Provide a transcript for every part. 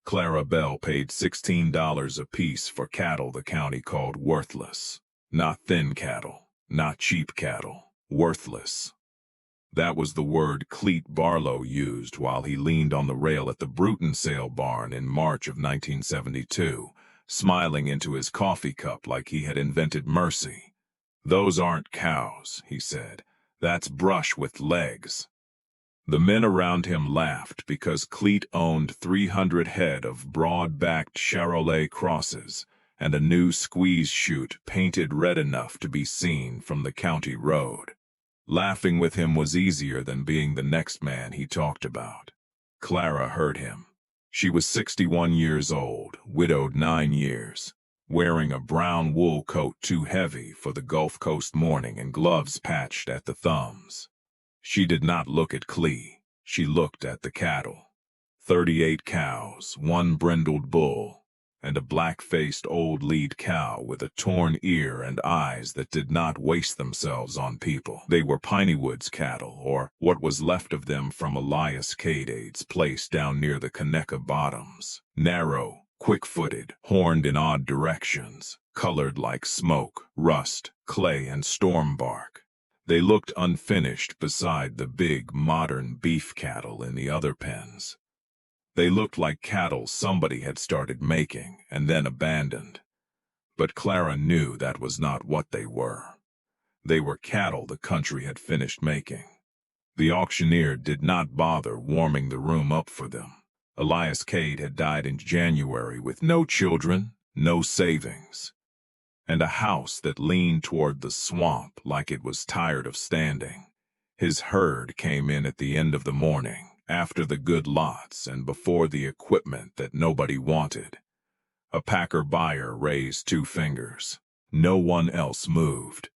Clara Bell paid $16 apiece for cattle the county called worthless. Not thin cattle, not cheap cattle, worthless. That was the word Clete Barlow used while he leaned on the rail at the Bruton sale barn in March of 1972, smiling into his coffee cup like he had invented mercy. "Those aren't cows," he said. "That's brush with legs." The men around him laughed because Clete owned 300 head of broad-backed Charolais crosses and a new squeeze chute painted red enough to be seen from the county road. Laughing with him was easier than being the next man he talked about. Clara heard him. She was 61 years old, widowed 9 years, wearing a brown wool coat too heavy for the Gulf Coast morning and gloves patched at the thumbs. She did not look at Clee. She looked at the cattle. 38 cows, 1 brindled bull, and a black-faced old lead cow with a torn ear and eyes that did not waste themselves on people. They were Pineywoods cattle, or what was left of them from Elias Cade's place down near the Conecuh Bottoms. Narrow, quick-footed, horned in odd directions, colored like smoke, rust, clay, and storm bark. They looked unfinished beside the big, modern beef cattle in the other pens. They looked like cattle somebody had started making and then abandoned. But Clara knew that was not what they were. They were cattle the country had finished making. The auctioneer did not bother warming the room up for them. Elias Cade had died in January with no children, no savings, and a house that leaned toward the swamp like it was tired of standing. His herd came in at the end of the morning, after the good lots and before the equipment that nobody wanted. A packer buyer raised 2 fingers. No one else moved.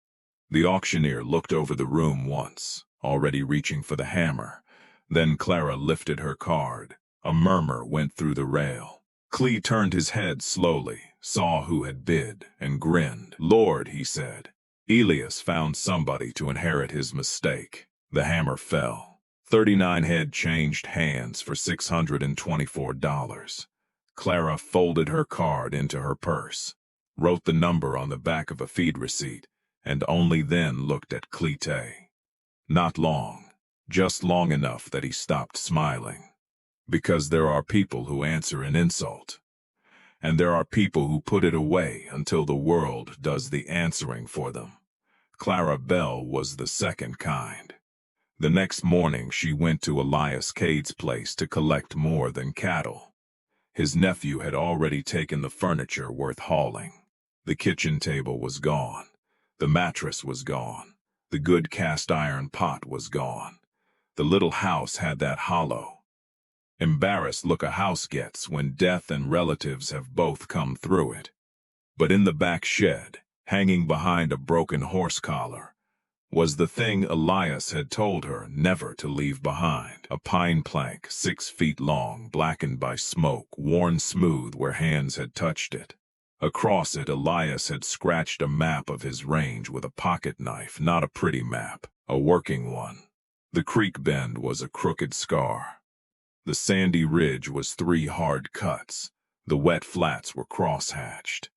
The auctioneer looked over the room once, already reaching for the hammer. Then Clara lifted her card. A murmur went through the rail. Clee turned his head slowly, saw who had bid, and grinned. "Lord," he said. Elias found somebody to inherit his mistake. The hammer fell. 39 head changed hands for $624. Clara folded her card into her purse, wrote the number on the back of a feed receipt, and only then looked at Clete. Not long, just long enough that he stopped smiling. Because there are people who answer an insult, and there are people who put it away until the world does the answering for them. Clara Bell was the second kind. The next morning she went to Elias Cade's place to collect more than cattle. His nephew had already taken the furniture worth hauling. The kitchen table was gone. The mattress was gone. The good cast-iron pot was gone. The little house had that hollow, embarrassed look a house gets when death and relatives have both come through it. But in the back shed, hanging behind a broken horse collar, was the thing Elias had told her never to leave behind. A pine plank 6 feet long, blackened by smoke, worn smooth where hands had touched it. Across it Elias had scratched a map of his range with a pocket knife, not a pretty map, a working one. The creek bend was a crooked scar. The sandy ridge was 3 hard cuts. The wet flats were cross-hatched.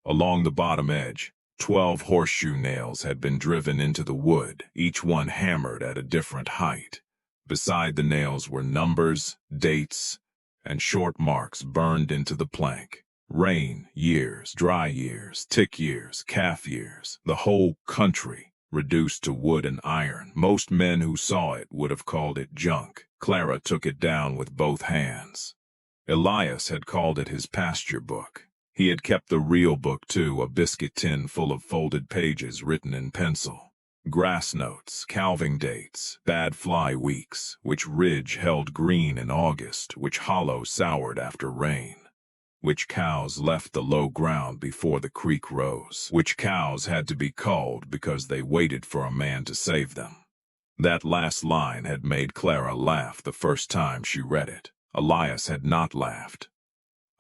Along the bottom edge, 12 horseshoe nails had been driven into the wood, each one hammered at a different height. Beside the nails were numbers, dates, and short marks burned into the plank. Rain years, dry years, tick years, calf years, the whole country reduced to wood and iron. Most men who saw it would have called it junk. Clara took it down with both hands. Elias had called it his pasture book. He had kept the real book too, a biscuit tin full of folded pages written in pencil. Grass notes, calving dates, bad fly weeks, which ridge held green in August, which hollow soured after rain, which cows left the low ground before the creek rose, which cows had to be culled because they waited for a man to save them. That last line had made Clara laugh the first time she read it. Elias had not laughed.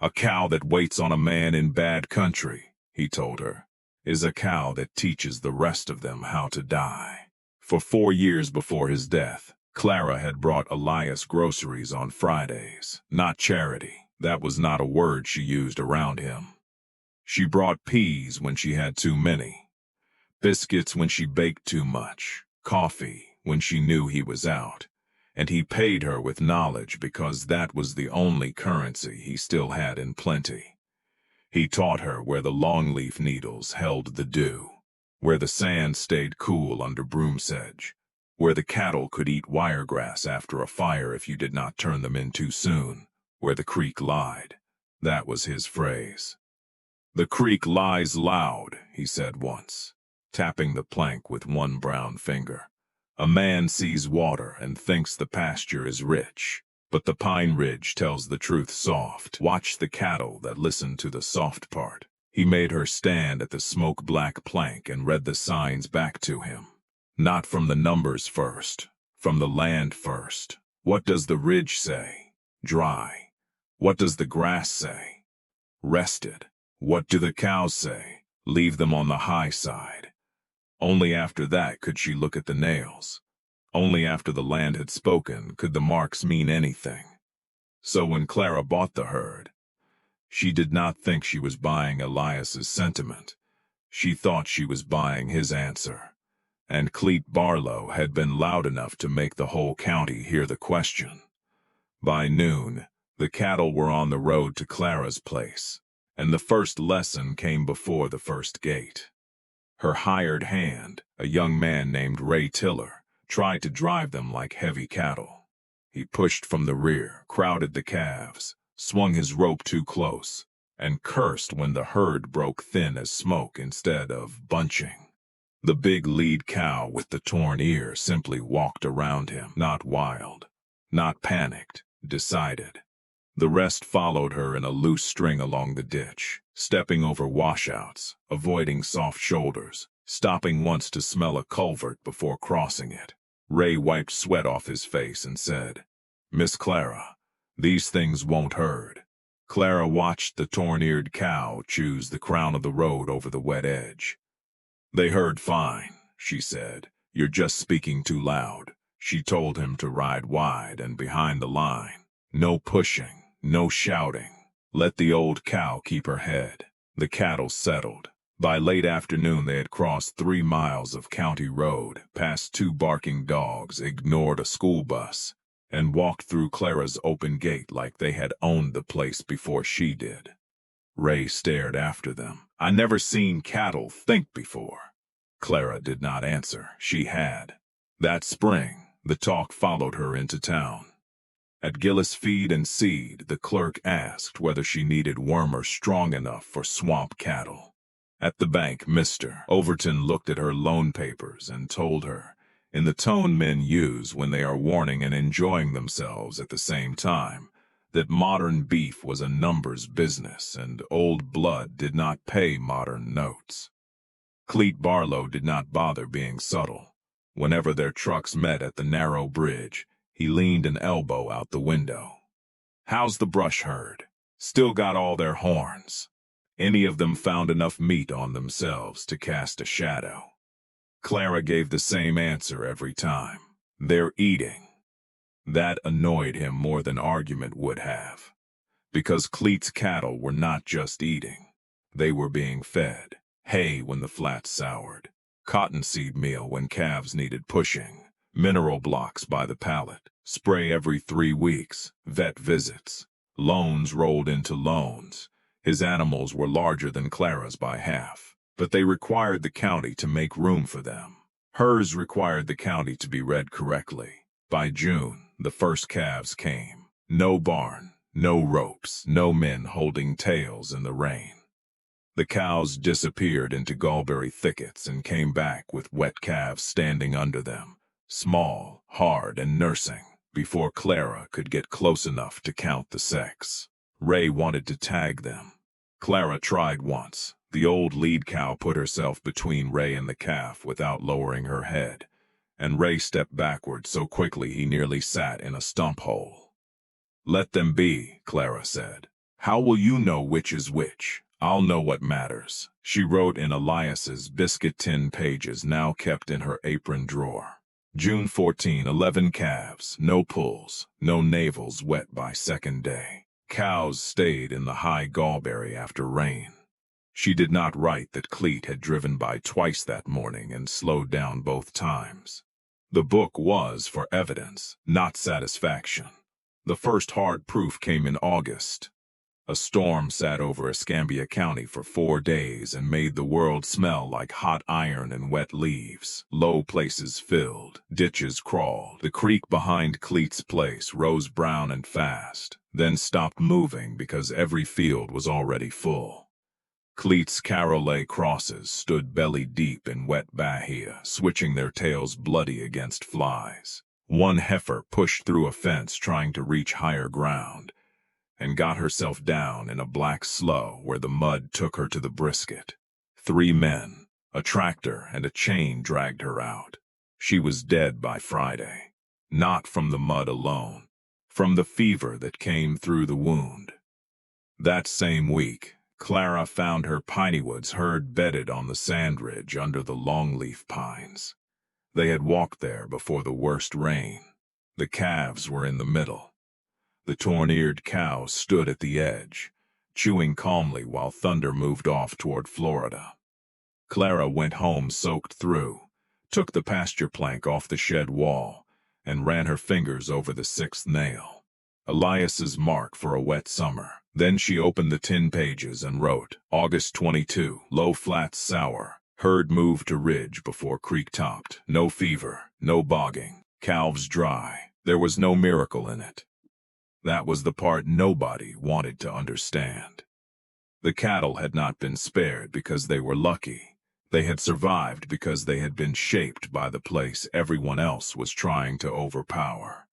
"A cow that waits on a man in bad country," he told her, "is a cow that teaches the rest of them how to die." For 4 years before his death, Clara had brought Elias groceries on Fridays, not charity, That was not a word she used around him. She brought peas when she had too many, biscuits when she baked too much, coffee when she knew he was out, and he paid her with knowledge because that was the only currency he still had in plenty. He taught her where the longleaf needles held the dew, where the sand stayed cool under broom sedge, where the cattle could eat wiregrass after a fire if you did not turn them in too soon, where the creek lied. That was his phrase. "The creek lies loud," he said once, tapping the plank with one brown finger. "A man sees water and thinks the pasture is rich, but the pine ridge tells the truth soft. Watch the cattle that listen to the soft part." He made her stand at the smoke-black plank and read the signs back to him. Not from the numbers first, from the land first. What does the ridge say? Dry. What does the grass say? Rested. What do the cows say? Leave them on the high side. Only after that could she look at the nails. Only after the land had spoken could the marks mean anything. So when Clara bought the herd, she did not think she was buying Elias's sentiment. She thought she was buying his answer. And Cleet Barlow had been loud enough to make the whole county hear the question. By noon, the cattle were on the road to Clara's place, and the first lesson came before the first gate. Her hired hand, a young man named Ray Tiller, tried to drive them like heavy cattle. He pushed from the rear, crowded the calves, swung his rope too close, and cursed when the herd broke thin as smoke instead of bunching. The big lead cow with the torn ear simply walked around him, not wild, not panicked, decided. The rest followed her in a loose string along the ditch, stepping over washouts, avoiding soft shoulders, stopping once to smell a culvert before crossing it. Ray wiped sweat off his face and said, "Miss Clara, these things won't herd." Clara watched the torn-eared cow choose the crown of the road over the wet edge. "They herd fine," she said. "You're just speaking too loud." She told him to ride wide and behind the line. No pushing, no shouting. Let the old cow keep her head. The cattle settled. By late afternoon they had crossed 3 miles of county road, passed 2 barking dogs, ignored a school bus, and walked through Clara's open gate like they had owned the place before she did. Ray stared after them. "I never seen cattle think before." Clara did not answer. She had. That spring, the talk followed her into town. At Gillis Feed and Seed, the clerk asked whether she needed wormer strong enough for swamp cattle. At the bank, Mr. Overton looked at her loan papers and told her, in the tone men use when they are warning and enjoying themselves at the same time, that modern beef was a numbers business and old blood did not pay modern notes. Cleet Barlow did not bother being subtle. Whenever their trucks met at the narrow bridge, he leaned an elbow out the window. "How's the brush herd? Still got all their horns? Any of them found enough meat on themselves to cast a shadow?" Clara gave the same answer every time. "They're eating." That annoyed him more than argument would have, because Cleet's cattle were not just eating. They were being fed hay when the flats soured, cottonseed meal when calves needed pushing, mineral blocks by the pallet, spray every 3 weeks, vet visits, loans rolled into loans. His animals were larger than Clara's by half, but they required the county to make room for them. Hers required the county to be read correctly. By June, the first calves came. No barn, no ropes, no men holding tails in the rain. The cows disappeared into gallberry thickets and came back with wet calves standing under them, small, hard, and nursing, before Clara could get close enough to count the sex. Ray wanted to tag them. Clara tried once. The old lead cow put herself between Ray and the calf without lowering her head, and Ray stepped backward so quickly he nearly sat in a stump hole. "Let them be," Clara said. "How will you know which is which? I'll know what matters." She wrote in Elias's biscuit tin pages now kept in her apron drawer. June 14, 11 calves, no pulls, no navels wet by second day. Cows stayed in the high gallberry after rain. She did not write that Cleet had driven by twice that morning and slowed down both times. The book was for evidence, not satisfaction. The first hard proof came in August. A storm sat over Escambia County for 4 days and made the world smell like hot iron and wet leaves. Low places filled, ditches crawled. The creek behind Cleet's place rose brown and fast, then stopped moving because every field was already full. Cleet's carolet crosses stood belly deep in wet bahia, switching their tails bloody against flies. One heifer pushed through a fence trying to reach higher ground, and got herself down in a black slough where the mud took her to the brisket. 3 men, a tractor, and a chain dragged her out. She was dead by Friday. Not from the mud alone, from the fever that came through the wound. That same week, Clara found her Pineywoods herd bedded on the sand ridge under the longleaf pines. They had walked there before the worst rain. The calves were in the middle. The torn-eared cows stood at the edge, chewing calmly while Thunder moved off toward Florida. Clara went home soaked through, took the pasture plank off the shed wall, and ran her fingers over the 6th nail. Elias's mark for a wet summer. Then she opened the 10 pages and wrote, August 22, low flats sour, herd moved to ridge before creek topped. No fever, no bogging, calves dry. There was no miracle in it. That was the part nobody wanted to understand. The cattle had not been spared because they were lucky. They had survived because they had been shaped by the place everyone else was trying to overpower.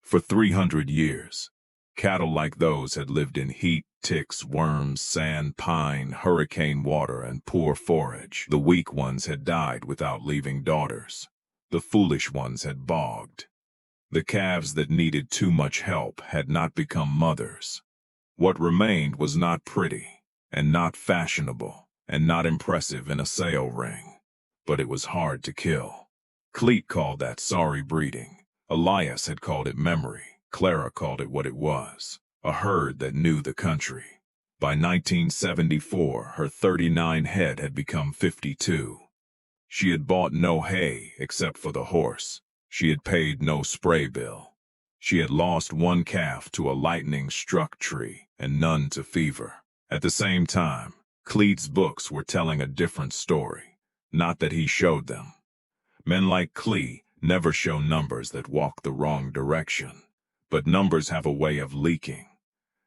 For 300 years, cattle like those had lived in heat, ticks, worms, sand, pine, hurricane water, and poor forage. The weak ones had died without leaving daughters. The foolish ones had bogged. The calves that needed too much help had not become mothers. What remained was not pretty, and not fashionable, and not impressive in a sale ring, but it was hard to kill. Cleet called that sorry breeding. Elias had called it memory. Clara called it what it was, a herd that knew the country. By 1974, her 39 head had become 52. She had bought no hay except for the horse. She had paid no spray bill. She had lost 1 calf to a lightning-struck tree and none to fever. At the same time, Cleet's books were telling a different story, not that he showed them. Men like Cleet never show numbers that walk the wrong direction, but numbers have a way of leaking.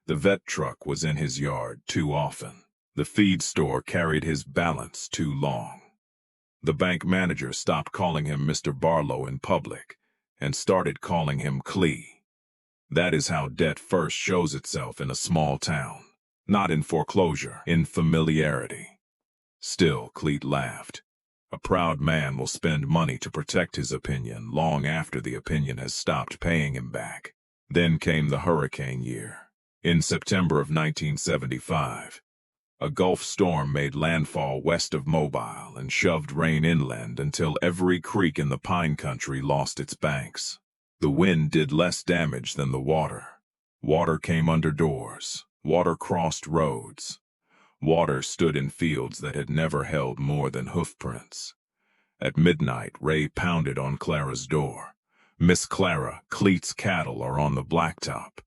The vet truck was in his yard too often. The feed store carried his balance too long. The bank manager stopped calling him Mr. Barlow in public and started calling him Clee. That is how debt first shows itself in a small town, not in foreclosure, in familiarity. Still, Cleet laughed. A proud man will spend money to protect his opinion long after the opinion has stopped paying him back. Then came the hurricane year. In September of 1975, a Gulf storm made landfall west of Mobile and shoved rain inland until every creek in the pine country lost its banks. The wind did less damage than the water. Water came under doors. Water crossed roads. Water stood in fields that had never held more than hoofprints. At midnight, Ray pounded on Clara's door. Miss Clara, Cleet's cattle are on the blacktop.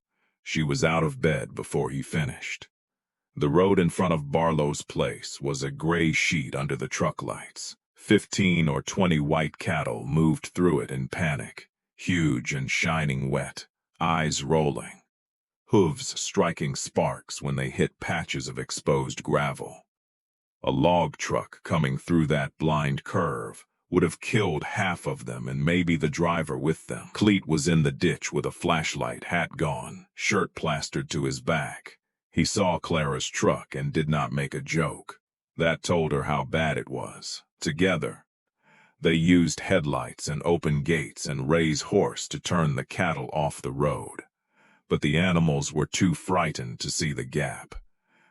She was out of bed before he finished. The road in front of Barlow's place was a gray sheet under the truck lights. 15 or 20 white cattle moved through it in panic, huge and shining wet, eyes rolling, hooves striking sparks when they hit patches of exposed gravel. A log truck coming through that blind curve would have killed half of them and maybe the driver with them. Cleet was in the ditch with a flashlight, hat gone, shirt plastered to his back. He saw Clara's truck and did not make a joke. That told her how bad it was. Together, they used headlights and open gates and Ray's horse to turn the cattle off the road. But the animals were too frightened to see the gap.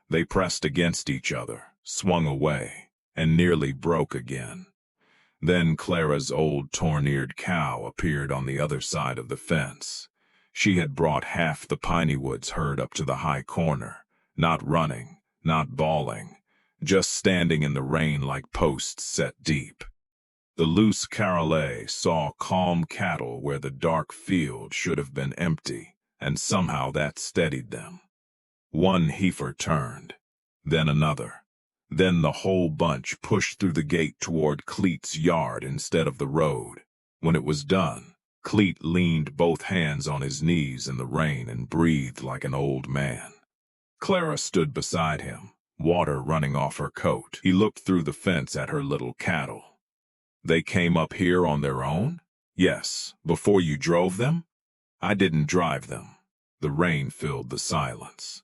They pressed against each other, swung away, and nearly broke again. Then Clara's old torn-eared cow appeared on the other side of the fence. She had brought half the Pineywoods herd up to the high corner, not running, not bawling, just standing in the rain like posts set deep. The loose Carolet saw calm cattle where the dark field should have been empty, and somehow that steadied them. One heifer turned, then another. Then the whole bunch pushed through the gate toward Cleet's yard instead of the road. When it was done, Cleet leaned both hands on his knees in the rain and breathed like an old man. Clara stood beside him, water running off her coat. He looked through the fence at her little cattle. They came up here on their own? Yes, before you drove them? I didn't drive them. The rain filled the silence.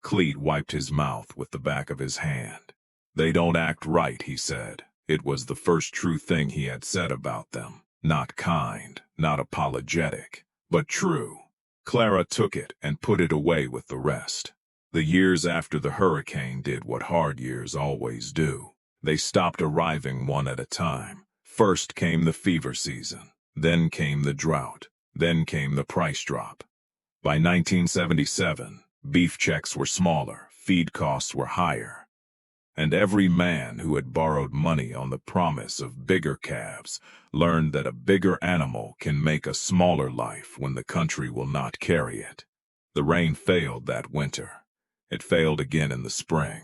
Cleet wiped his mouth with the back of his hand. They don't act right, he said. It was the first true thing he had said about them. Not kind, not apologetic, but true. Clara took it and put it away with the rest. The years after the hurricane did what hard years always do. They stopped arriving one at a time. First came the fever season, then came the drought, then came the price drop. By 1977, beef checks were smaller, feed costs were higher, and every man who had borrowed money on the promise of bigger calves learned that a bigger animal can make a smaller life when the country will not carry it. The rain failed that winter. It failed again in the spring.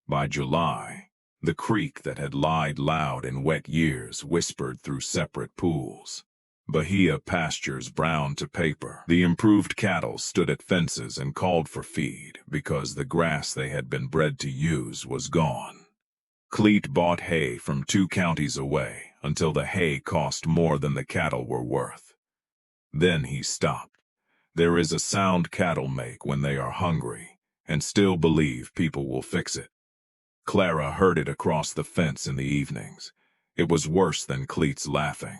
By July, the creek that had lied loud in wet years whispered through separate pools. Bahia pastures brown to paper. The improved cattle stood at fences and called for feed because the grass they had been bred to use was gone. Cleet bought hay from 2 counties away until the hay cost more than the cattle were worth. Then he stopped. There is a sound cattle make when they are hungry and still believe people will fix it. Clara heard it across the fence in the evenings. It was worse than Cleet's laughing.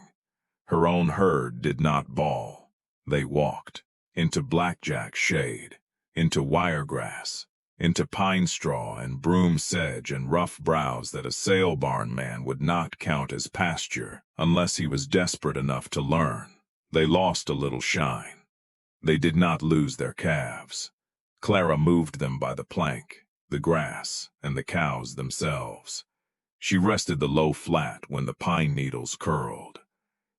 Her own herd did not bawl. They walked into blackjack shade, into wiregrass, into pine straw and broom sedge and rough browse that a sale barn man would not count as pasture unless he was desperate enough to learn. They lost a little shine. They did not lose their calves. Clara moved them by the plank, the grass, and the cows themselves. She rested the low flat when the pine needles curled.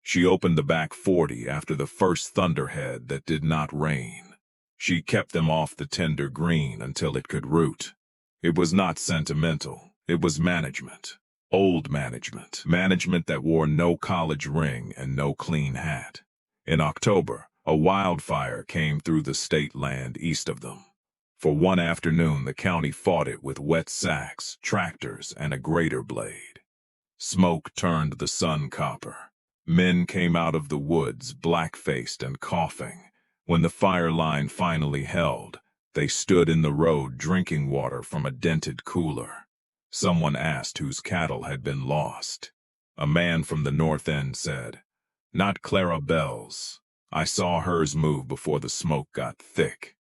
She opened the back 40 after the first thunderhead that did not rain. She kept them off the tender green until it could root. It was not sentimental. It was management. Old management. Management that wore no college ring and no clean hat. In October, a wildfire came through the state land east of them. For one afternoon, the county fought it with wet sacks, tractors, and a grater blade. Smoke turned the sun copper. Men came out of the woods, black-faced and coughing. When the fire line finally held, they stood in the road drinking water from a dented cooler. Someone asked whose cattle had been lost. A man from the north end said, "Not Clara Bell's. I saw hers move before the smoke got thick."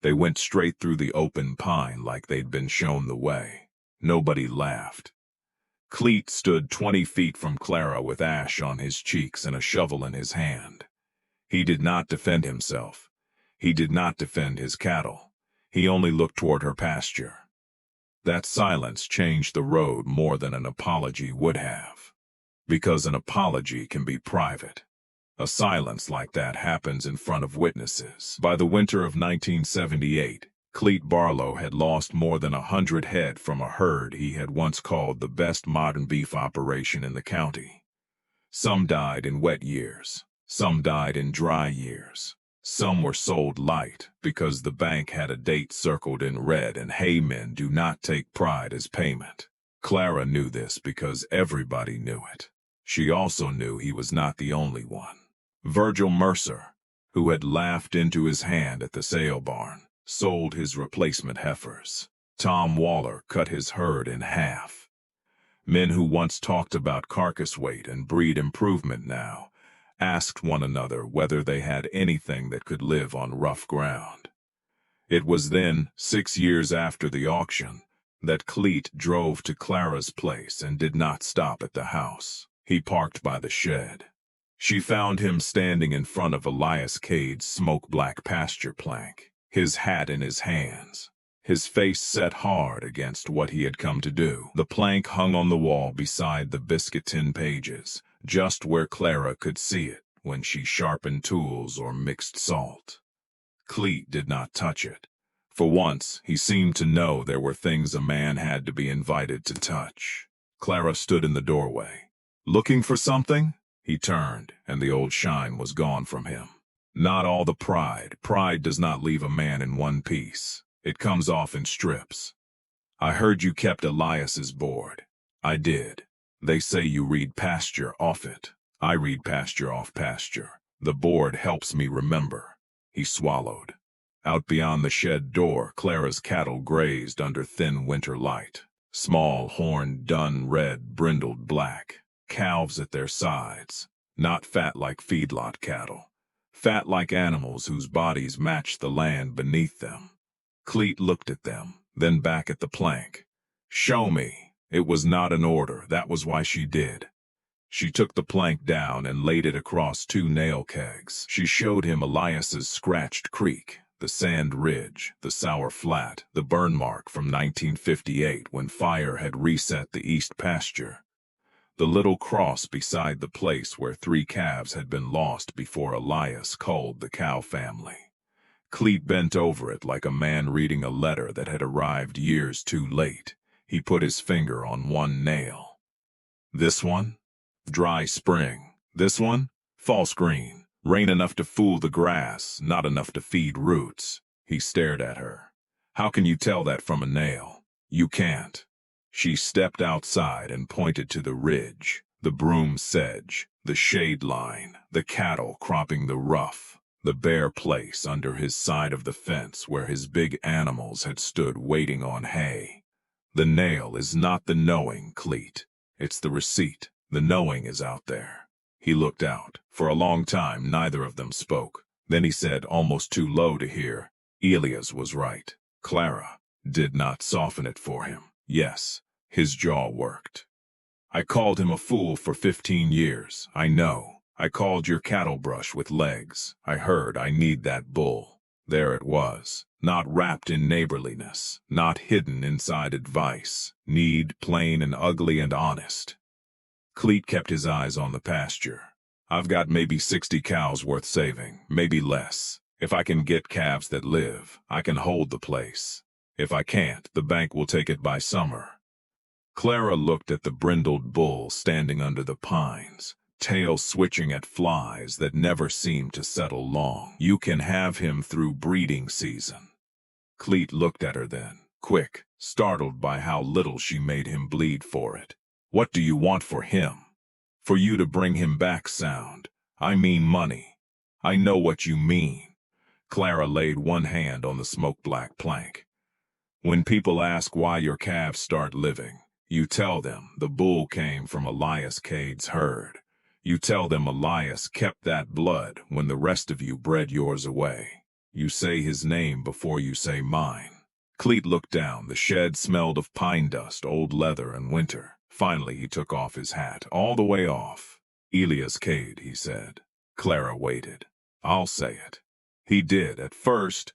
They went straight through the open pine like they'd been shown the way. Nobody laughed. Cleet stood 20 feet from Clara with ash on his cheeks and a shovel in his hand. He did not defend himself. He did not defend his cattle. He only looked toward her pasture. That silence changed the road more than an apology would have. Because an apology can be private. A silence like that happens in front of witnesses. By the winter of 1978, Cleet Barlow had lost more than 100 head from a herd he had once called the best modern beef operation in the county. Some died in wet years. Some died in dry years. Some were sold light because the bank had a date circled in red and haymen do not take pride as payment. Clara knew this because everybody knew it. She also knew he was not the only one. Virgil Mercer, who had laughed into his hand at the sale barn, sold his replacement heifers. Tom Waller cut his herd in half. Men who once talked about carcass weight and breed improvement now asked one another whether they had anything that could live on rough ground. It was then, 6 years after the auction, that Cleet drove to Clara's place and did not stop at the house. He parked by the shed. She found him standing in front of Elias Cade's smoke-black pasture plank, his hat in his hands, his face set hard against what he had come to do. The plank hung on the wall beside the biscuit tin pages, just where Clara could see it when she sharpened tools or mixed salt. Cleet did not touch it. For once, he seemed to know there were things a man had to be invited to touch. Clara stood in the doorway. "Looking for something?" He turned, and the old shine was gone from him. Not all the pride. Pride does not leave a man in one piece. It comes off in strips. "I heard you kept Elias's board." "I did. They say you read pasture off it." "I read pasture off pasture. The board helps me remember." He swallowed. Out beyond the shed door, Clara's cattle grazed under thin winter light. Small, horned, dun red, brindled black. Calves at their sides. Not fat like feedlot cattle. Fat like animals whose bodies matched the land beneath them. Cleet looked at them, then back at the plank. "Show me." It was not an order, that was why she did. She took the plank down and laid it across 2 nail kegs. She showed him Elias's scratched creek, the sand ridge, the sour flat, the burn mark from 1958 when fire had reset the east pasture. The little cross beside the place where 3 calves had been lost before Elias culled the cow family. Cleet bent over it like a man reading a letter that had arrived years too late. He put his finger on one nail. "This one? Dry spring. This one? False green. Rain enough to fool the grass, not enough to feed roots." He stared at her. "How can you tell that from a nail?" "You can't." She stepped outside and pointed to the ridge, the broom sedge, the shade line, the cattle cropping the rough, the bare place under his side of the fence where his big animals had stood waiting on hay. "The nail is not the knowing, Cleet. It's the receipt. The knowing is out there." He looked out. For a long time, neither of them spoke. Then he said, almost too low to hear, "Elias was right." Clara did not soften it for him. Yes, his jaw worked. "I called him a fool for 15 years. I know. I called your cattle brush with legs. I heard I need that bull." There it was. Not wrapped in neighborliness. Not hidden inside advice. Need, plain and ugly and honest. Cleet kept his eyes on the pasture. "I've got maybe 60 cows worth saving, maybe less. If I can get calves that live, I can hold the place. If I can't, the bank will take it by summer." Clara looked at the brindled bull standing under the pines, tail switching at flies that never seemed to settle long. "You can have him through breeding season." Cleet looked at her then, quick, startled by how little she made him bleed for it. "What do you want for him?" "For you to bring him back sound. I mean money." "I know what you mean." Clara laid one hand on the smoke-black plank. "When people ask why your calves start living, you tell them the bull came from Elias Cade's herd. You tell them Elias kept that blood when the rest of you bred yours away. You say his name before you say mine." Cleet looked down. The shed smelled of pine dust, old leather, and winter. Finally he took off his hat, all the way off. "Elias Cade," he said. Clara waited. "I'll say it." He did, at first,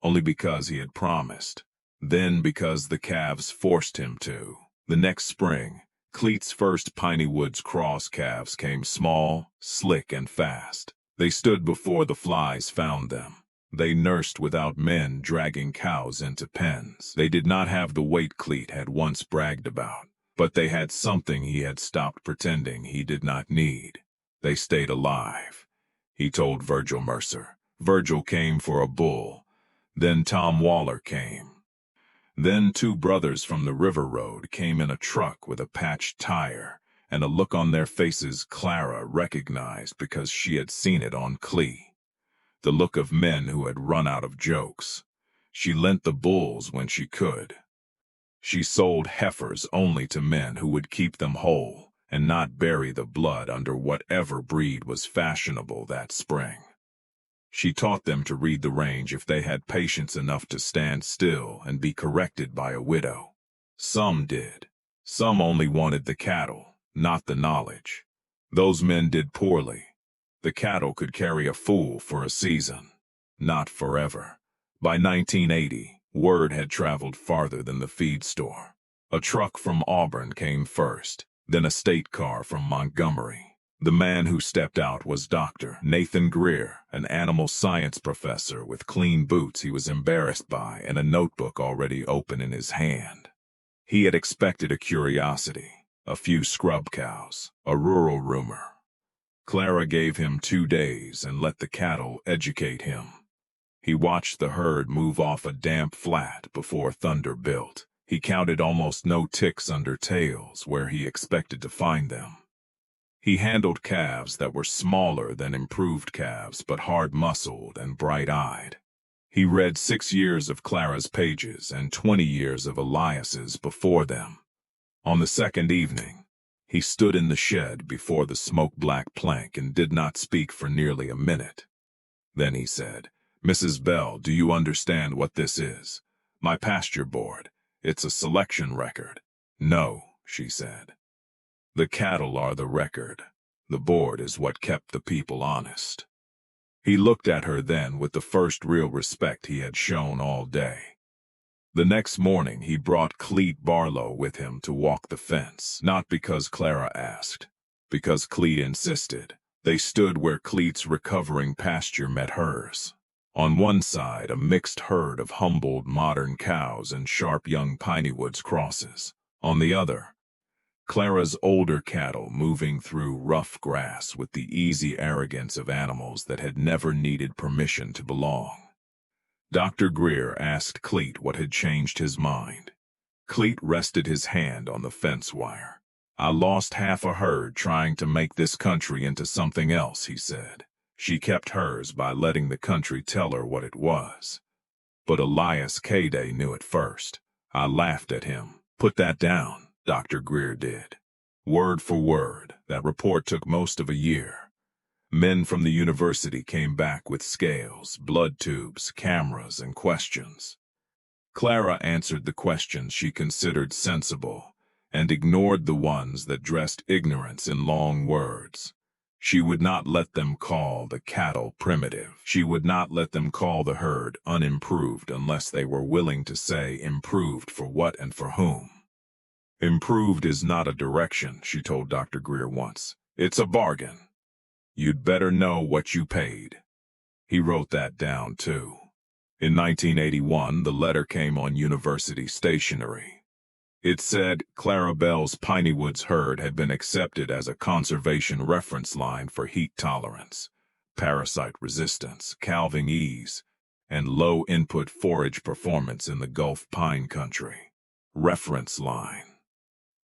only because he had promised. Then because the calves forced him to. The next spring, Cleet's first Pineywoods cross calves came small, slick, and fast. They stood before the flies found them. They nursed without men dragging cows into pens. They did not have the weight Cleet had once bragged about, but they had something he had stopped pretending he did not need. They stayed alive. He told Virgil Mercer. Virgil came for a bull. Then Tom Waller came. Then 2 brothers from the river road came in a truck with a patched tire, and a look on their faces Clara recognized because she had seen it on Clee. The look of men who had run out of jokes. She lent the bulls when she could. She sold heifers only to men who would keep them whole and not bury the blood under whatever breed was fashionable that spring. She taught them to read the range if they had patience enough to stand still and be corrected by a widow. Some did. Some only wanted the cattle, not the knowledge. Those men did poorly. The cattle could carry a fool for a season, not forever. By 1980, word had traveled farther than the feed store. A truck from Auburn came first, then a state car from Montgomery. The man who stepped out was Dr. Nathan Greer, an animal science professor with clean boots he was embarrassed by and a notebook already open in his hand. He had expected a curiosity, a few scrub cows, a rural rumor. Clara gave him 2 days and let the cattle educate him. He watched the herd move off a damp flat before thunder built. He counted almost no ticks under tails where he expected to find them. He handled calves that were smaller than improved calves but hard-muscled and bright-eyed. He read 6 years of Clara's pages and 20 years of Elias's before them. On the second evening, he stood in the shed before the smoke-black plank and did not speak for nearly a minute. Then he said, "Mrs. Bell, do you understand what this is? My pasture board. It's a selection record." "No," she said. "The cattle are the record. The board is what kept the people honest." He looked at her then with the first real respect he had shown all day. The next morning he brought Cleet Barlow with him to walk the fence, not because Clara asked, because Cleet insisted. They stood where Cleet's recovering pasture met hers. On one side, a mixed herd of humbled modern cows and sharp young Pineywoods crosses. On the other, Clara's older cattle moving through rough grass with the easy arrogance of animals that had never needed permission to belong. Dr. Greer asked Cleet what had changed his mind. Cleet rested his hand on the fence wire. "I lost half a herd trying to make this country into something else," he said. "She kept hers by letting the country tell her what it was. But Elias K-Day knew it first. I laughed at him." "Put that down," Dr. Greer did. Word for word, that report took most of a year. Men from the university came back with scales, blood tubes, cameras, and questions. Clara answered the questions she considered sensible and ignored the ones that dressed ignorance in long words. She would not let them call the cattle primitive. She would not let them call the herd unimproved unless they were willing to say improved for what and for whom. "Improved is not a direction," she told Dr. Greer once. "It's a bargain. You'd better know what you paid." He wrote that down, too. In 1981, the letter came on university stationery. It said Clara Bell's Pineywoods herd had been accepted as a conservation reference line for heat tolerance, parasite resistance, calving ease, and low-input forage performance in the Gulf pine country. Reference line.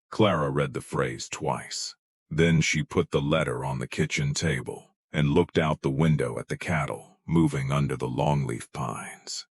Clara read the phrase twice. Then she put the letter on the kitchen table and looked out the window at the cattle moving under the longleaf pines.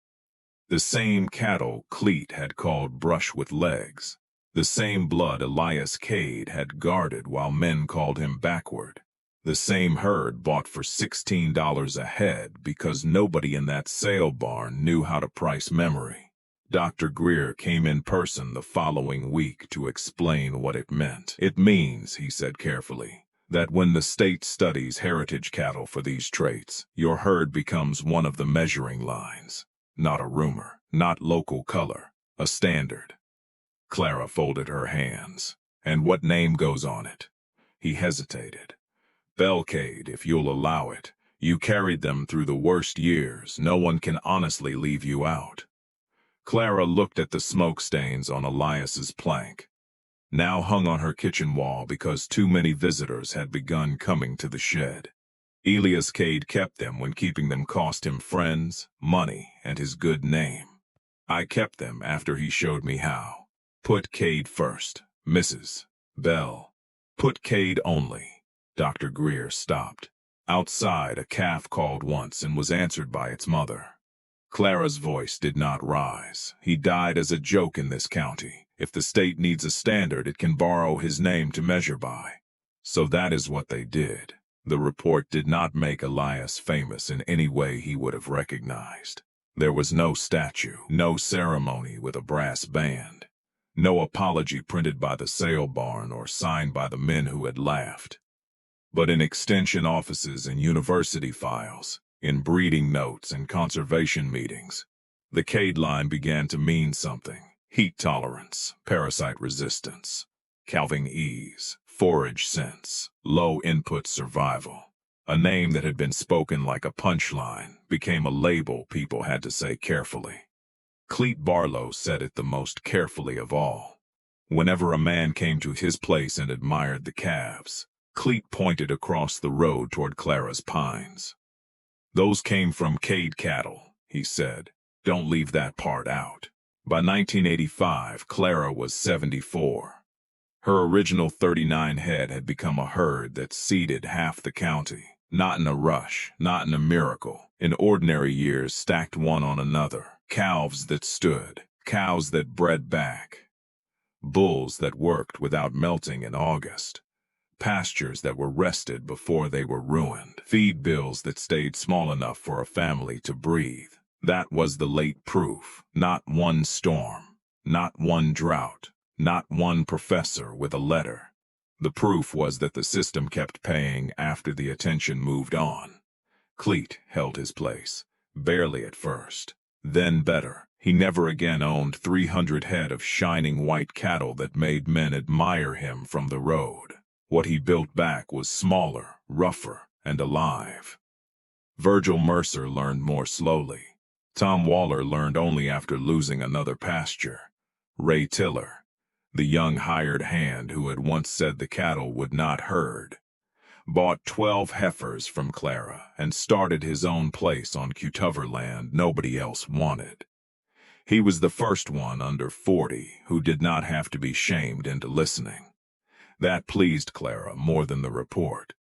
The same cattle Cleet had called brush with legs. The same blood Elias Cade had guarded while men called him backward. The same herd bought for $16 a head because nobody in that sale barn knew how to price memory. Dr. Greer came in person the following week to explain what it meant. "It means," he said carefully, "that when the state studies heritage cattle for these traits, your herd becomes one of the measuring lines. Not a rumor, not local color, a standard." Clara folded her hands. "And what name goes on it?" He hesitated. "Bellcade, if you'll allow it. You carried them through the worst years. No one can honestly leave you out." Clara looked at the smoke stains on Elias's plank, now hung on her kitchen wall because too many visitors had begun coming to the shed. Elias Cade kept them when keeping them cost him friends, money, and his good name. "I kept them after he showed me how. Put Cade first, Mrs. Bell. Put Cade only." Dr. Greer stopped. Outside, a calf called once and was answered by its mother. Clara's voice did not rise. "He died as a joke in this county. If the state needs a standard, it can borrow his name to measure by." So that is what they did. The report did not make Elias famous in any way he would have recognized. There was no statue, no ceremony with a brass band, no apology printed by the sale barn or signed by the men who had laughed. but in extension offices and university files, in breeding notes and conservation meetings, the CADE line began to mean something. Heat tolerance, parasite resistance, calving ease, forage sense, low input survival. A name that had been spoken like a punchline became a label people had to say carefully. Cleet Barlow said it the most carefully of all. Whenever a man came to his place and admired the calves, Cleet pointed across the road toward Clara's pines. "Those came from CADE cattle," he said. "Don't leave that part out." By 1985, Clara was 74. Her original 39 head had become a herd that seeded half the county. Not in a rush, not in a miracle. In ordinary years, stacked one on another. Calves that stood, cows that bred back, bulls that worked without melting in August, pastures that were rested before they were ruined, feed bills that stayed small enough for a family to breathe. That was the late proof. Not one storm, not one drought, not one professor with a letter. The proof was that the system kept paying after the attention moved on. Cleet held his place, barely at first, then better. He never again owned 300 head of shining white cattle that made men admire him from the road. What he built back was smaller, rougher, and alive. Virgil Mercer learned more slowly. Tom Waller learned only after losing another pasture. Ray Tiller, the young hired hand who had once said the cattle would not herd, bought 12 heifers from Clara and started his own place on Cutover land nobody else wanted. He was the first one under 40 who did not have to be shamed into listening. That pleased Clara more than the report,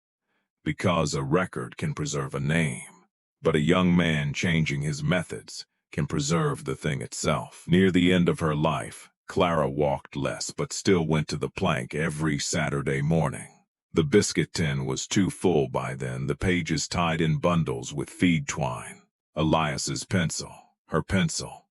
because a record can preserve a name, but a young man changing his methods can preserve the thing itself. Near the end of her life, Clara walked less but still went to the plank every Saturday morning. The biscuit tin was too full by then, the pages tied in bundles with feed twine. Elias's pencil, her pencil.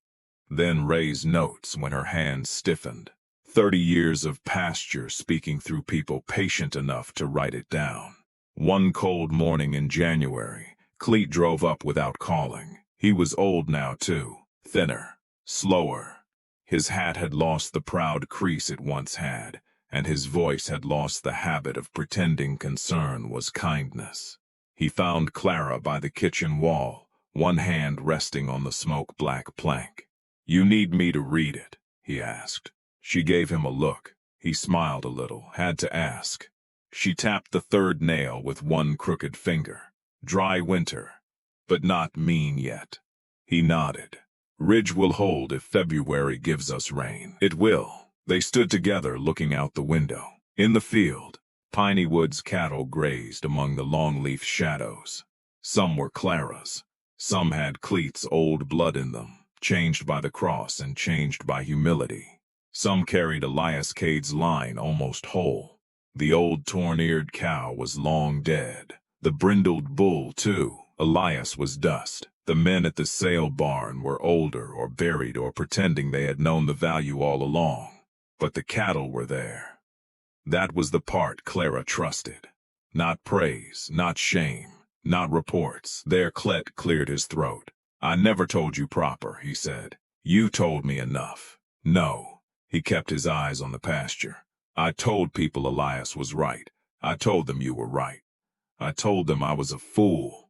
Then Ray's notes when her hands stiffened. 30 years of pasture speaking through people patient enough to write it down. One cold morning in January, Cleet drove up without calling. He was old now, too, thinner, slower. His hat had lost the proud crease it once had, and his voice had lost the habit of pretending concern was kindness. He found Clara by the kitchen wall, one hand resting on the smoke-black plank. "You need me to read it?" he asked. She gave him a look. He smiled a little, had to ask. She tapped the third nail with one crooked finger. "Dry winter, but not mean yet." He nodded. "Ridge will hold if February gives us rain." "It will." They stood together looking out the window. In the field, Pineywoods cattle grazed among the longleaf shadows. Some were Clara's. Some had Cleet's old blood in them, changed by the cross and changed by humility. Some carried Elias Cade's line almost whole. The old torn-eared cow was long dead. The brindled bull, too. Elias was dust. The men at the sale barn were older or buried or pretending they had known the value all along. But the cattle were there. That was the part Clara trusted. Not praise, not shame, not reports. There Clet cleared his throat. "I never told you proper," he said. "You told me enough." "No." He kept his eyes on the pasture. "I told people Elias was right. I told them you were right. I told them I was a fool.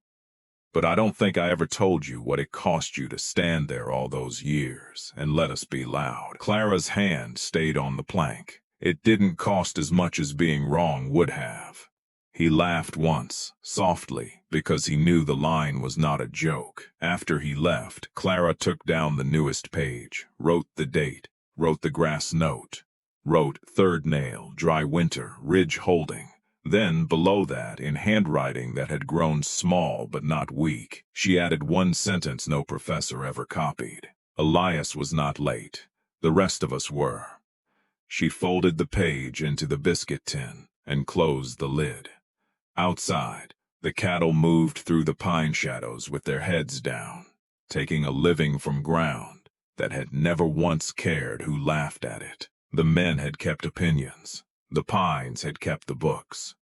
But I don't think I ever told you what it cost you to stand there all those years and let us be loud." Clara's hand stayed on the plank. "It didn't cost as much as being wrong would have." He laughed once, softly, because he knew the line was not a joke. After he left, Clara took down the newest page, wrote the date, wrote the grass note, wrote third nail, dry winter, ridge holding. Then, below that, in handwriting that had grown small but not weak, she added one sentence no professor ever copied. "Elias was not late. The rest of us were." She folded the page into the biscuit tin and closed the lid. Outside, the cattle moved through the pine shadows with their heads down, taking a living from ground that had never once cared who laughed at it. The men had kept opinions. The pines had kept the books.